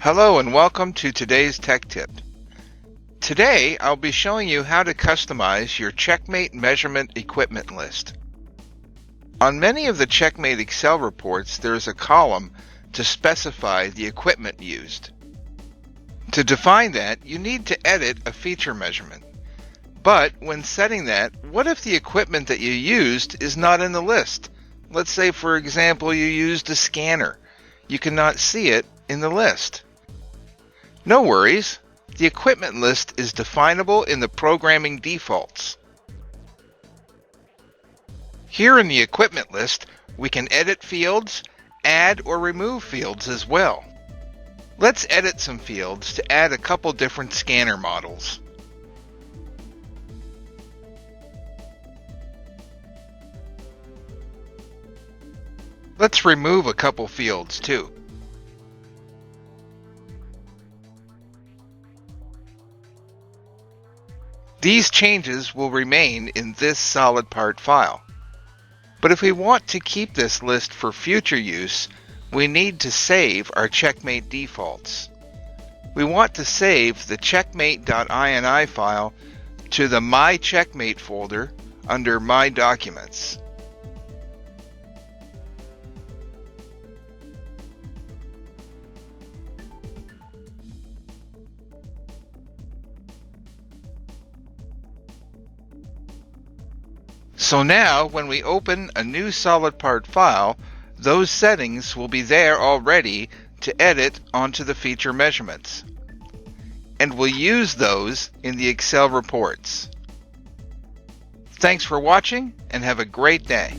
Hello and welcome to today's Tech Tip. Today I'll be showing you how to customize your Checkmate measurement equipment list. On many of the Checkmate Excel reports there is a column to specify the equipment used. To define that, you need to edit a feature measurement. But when setting that, what if the equipment that you used is not in the list? Let's say, for example, you used a scanner. You cannot see it in the list. No worries. The equipment list is definable in the programming defaults. Here in the equipment list, we can edit fields, add or remove fields as well. Let's edit some fields to add a couple different scanner models. Let's remove a couple fields too. These changes will remain in this solid part file. But if we want to keep this list for future use, we need to save our Checkmate defaults. We want to save the checkmate.ini file to the My Checkmate folder under My Documents. So now, when we open a new solid part file, those settings will be there already to edit onto the feature measurements. And we'll use those in the Excel reports. Thanks for watching and have a great day.